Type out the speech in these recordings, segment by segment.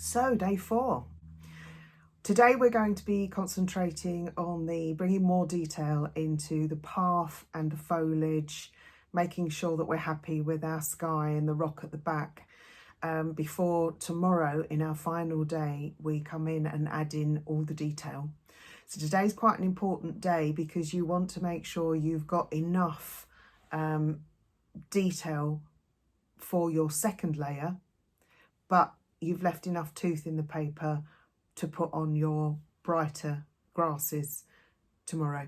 So day 4. Today we're going to be concentrating on bringing more detail into the path and the foliage, making sure that we're happy with our sky and the rock at the back. Before tomorrow, in our final day, we come in and add in all the detail. So today's quite an important day because you want to make sure you've got enough detail for your second layer, but you've left enough tooth in the paper to put on your brighter grasses tomorrow.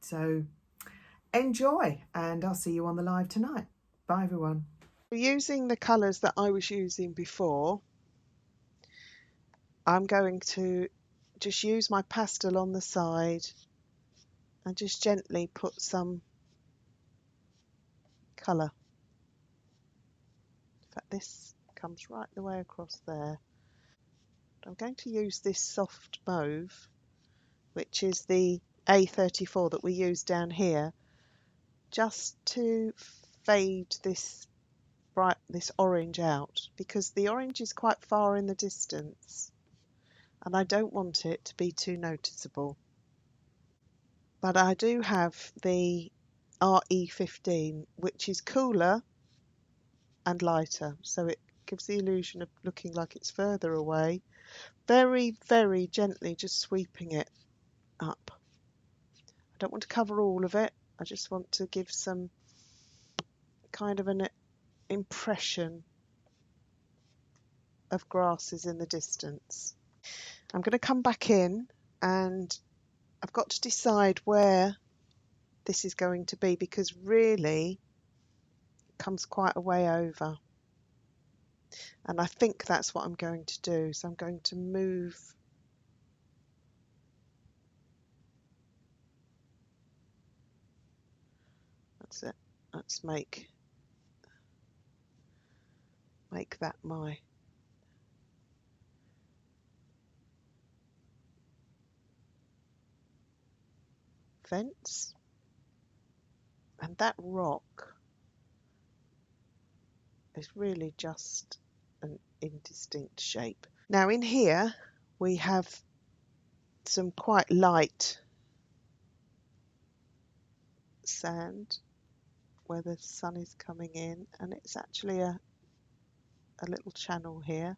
So enjoy, and I'll see you on the live tonight. Bye everyone. Using the colours that I was using before, I'm going to just use my pastel on the side and just gently put some colour. In fact, this comes right the way across there. I'm going to use this soft mauve, which is the A34 that we use down here, just to fade this orange out, because the orange is quite far in the distance and I don't want it to be too noticeable. But I do have the RE15, which is cooler and lighter, so it gives the illusion of looking like it's further away. Very, very gently just sweeping it up. I don't want to cover all of it, I just want to give some kind of an impression of grasses in the distance. I'm going to come back in and I've got to decide where this is going to be, because really it comes quite a way over. And I think that's what I'm going to do. So I'm going to move that's it. Let's make that my fence. And that rock is really just an indistinct shape. Now in here we have some quite light sand where the sun is coming in, and it's actually a little channel here.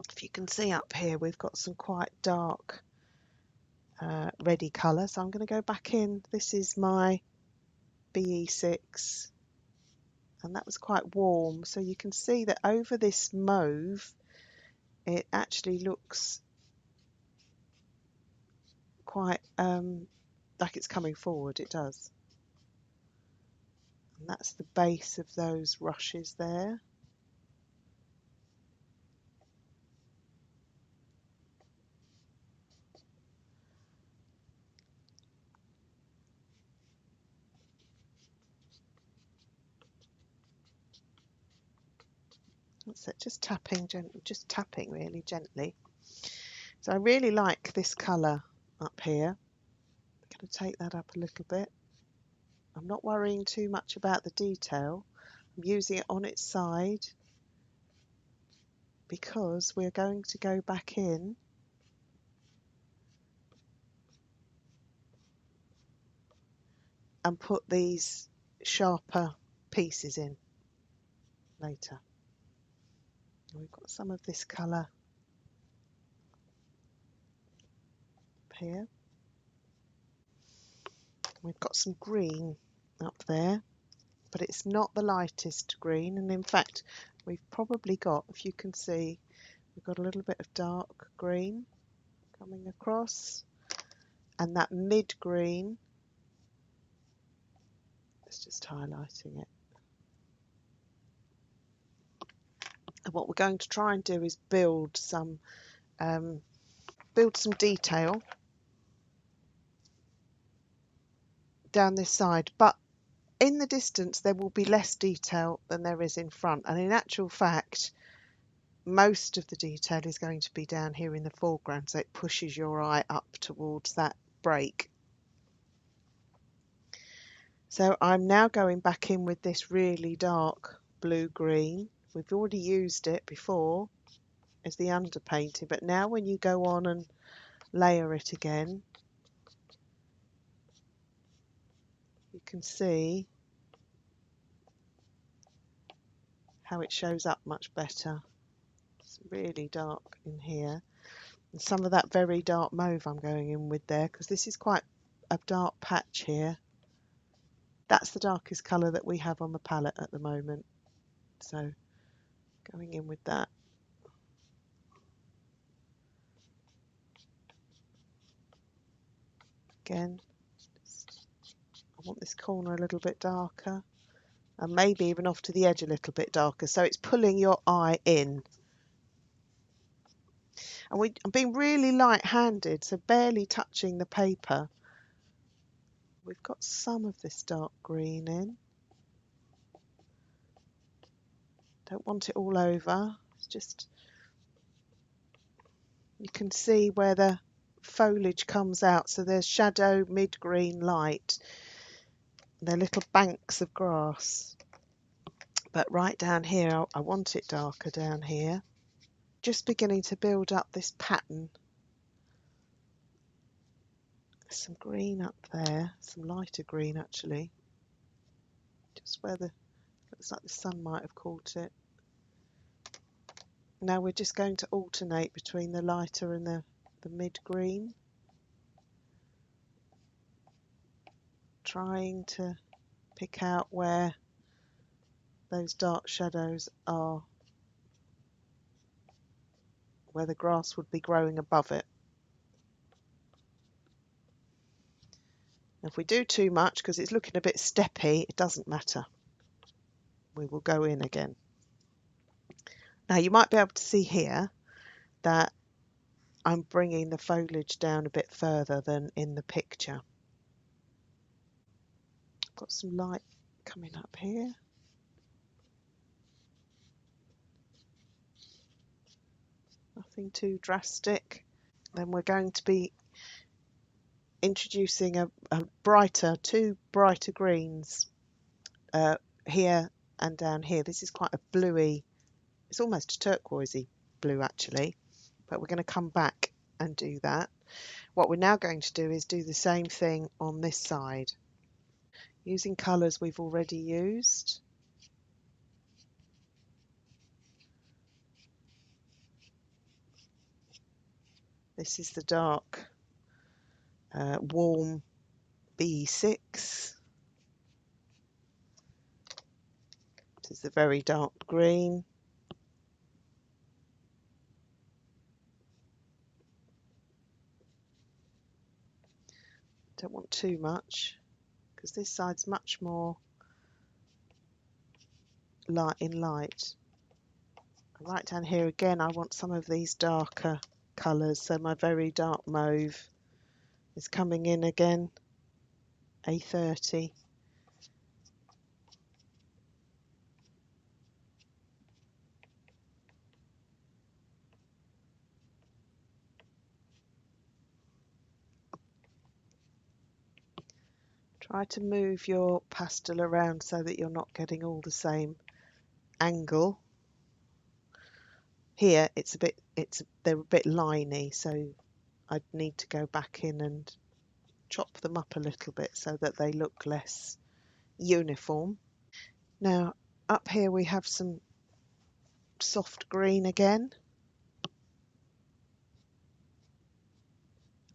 If you can see up here, we've got some quite dark reddy colour, so I'm going to go back in. This is my BE6 and that was quite warm, so you can see that over this mauve it actually looks quite like it's coming forward. It does. And that's the base of those rushes there. That's it, just tapping really gently. So I really like this colour up here. I'm going to take that up a little bit. I'm not worrying too much about the detail. I'm using it on its side because we're going to go back in and put these sharper pieces in later. We've got some of this colour up here. We've got some green up there, but it's not the lightest green, and in fact we've probably got, if you can see, we've got a little bit of dark green coming across, and that mid green is just highlighting it. And what we're going to try and do is build some detail down this side, but in the distance there will be less detail than there is in front, and in actual fact most of the detail is going to be down here in the foreground, so it pushes your eye up towards that break. So I'm now going back in with this really dark blue green, We've already used it before as the underpainting, but now when you go on and layer it again, you can see how it shows up much better. It's really dark in here. And some of that very dark mauve I'm going in with there, because this is quite a dark patch here. That's the darkest colour that we have on the palette at the moment. So going in with that. Again, I want this corner a little bit darker, and maybe even off to the edge a little bit darker, so it's pulling your eye in. And I'm being really light-handed, so barely touching the paper. We've got some of this dark green in. Don't want it all over. It's just, you can see where the foliage comes out. So there's shadow, mid-green, light. They're little banks of grass. But right down here, I want it darker down here. Just beginning to build up this pattern. Some green up there, some lighter green actually. Just where the, looks like the sun might have caught it. Now we're just going to alternate between the lighter and the mid-green. Trying to pick out where those dark shadows are, where the grass would be growing above it. If we do too much, because it's looking a bit steppy, it doesn't matter. We will go in again. Now you might be able to see here that I'm bringing the foliage down a bit further than in the picture. I've got some light coming up here. Nothing too drastic. Then we're going to be introducing two brighter greens here and down here. This is quite a bluey, it's almost a turquoisey blue actually, but we're going to come back and do that. What we're now going to do is do the same thing on this side, using colours we've already used. This is the dark warm B6. This is the very dark green. Don't want too much, because this side's much more light in light. Right down here again, I want some of these darker colours, so my very dark mauve is coming in again, A30. Try to move your pastel around so that you're not getting all the same angle. Here they're a bit liney, so I'd need to go back in and chop them up a little bit so that they look less uniform. Now up here we have some soft green again.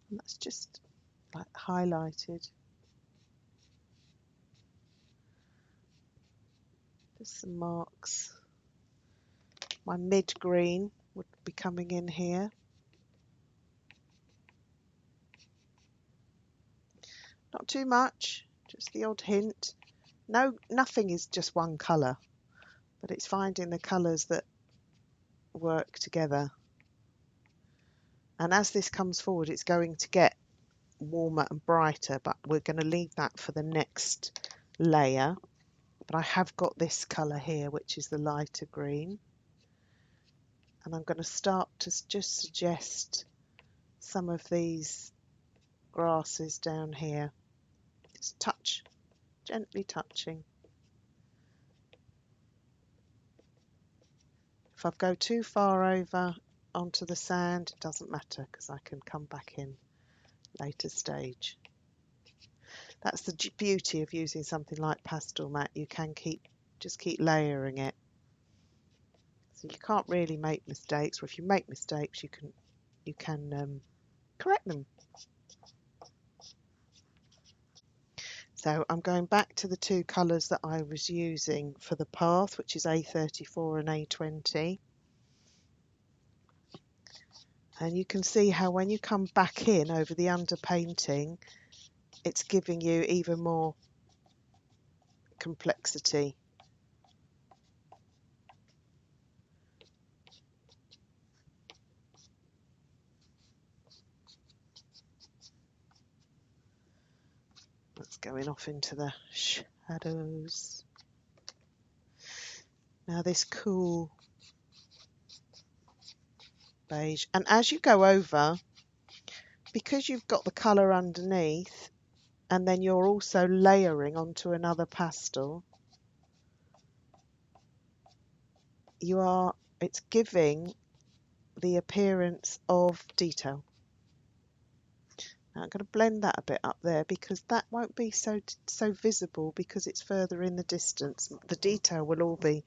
And that's just like highlighted. Just some marks. My mid-green would be coming in here. Not too much, just the odd hint. No, nothing is just one colour, but it's finding the colours that work together. And as this comes forward, it's going to get warmer and brighter, but we're going to leave that for the next layer. But I have got this colour here, which is the lighter green. And I'm going to start to just suggest some of these grasses down here. Just touch, gently touching. If I go too far over onto the sand, it doesn't matter because I can come back in later stage. That's the beauty of using something like Pastel Mat. You can just keep layering it. So you can't really make mistakes, or if you make mistakes, you can correct them. So I'm going back to the two colours that I was using for the path, which is A34 and A20. And you can see how when you come back in over the underpainting, it's giving you even more complexity. That's going off into the shadows. Now this cool beige, and as you go over, because you've got the colour underneath and then you're also layering onto another pastel, it's giving the appearance of detail. Now I'm going to blend that a bit up there because that won't be so visible because it's further in the distance. The detail will all be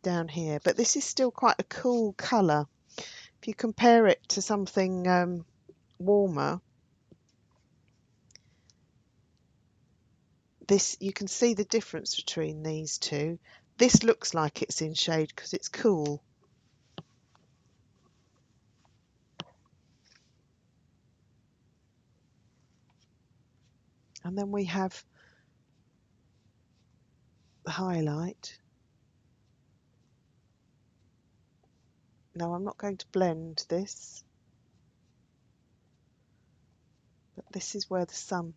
down here, but this is still quite a cool colour. If you compare it to something warmer, you can see the difference between these two. This looks like it's in shade because it's cool. And then we have the highlight. Now I'm not going to blend this, but this is where the sun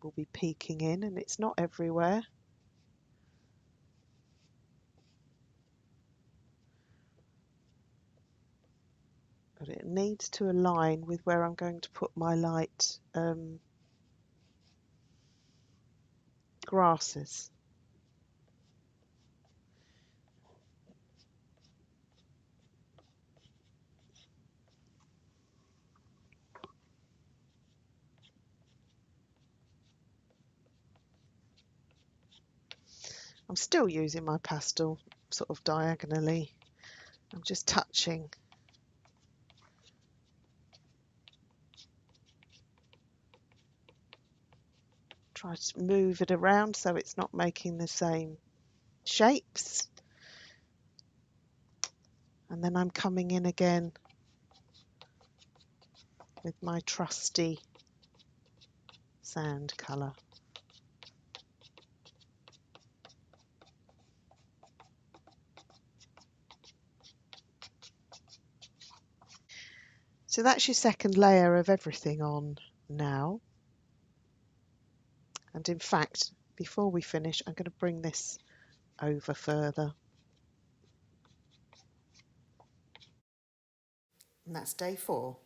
will be peeking in, and it's not everywhere. But it needs to align with where I'm going to put my light grasses. I'm still using my pastel sort of diagonally. I'm just touching. Try to move it around so it's not making the same shapes. And then I'm coming in again with my trusty sand colour. So that's your second layer of everything on now. And in fact, before we finish, I'm going to bring this over further. And that's day 4.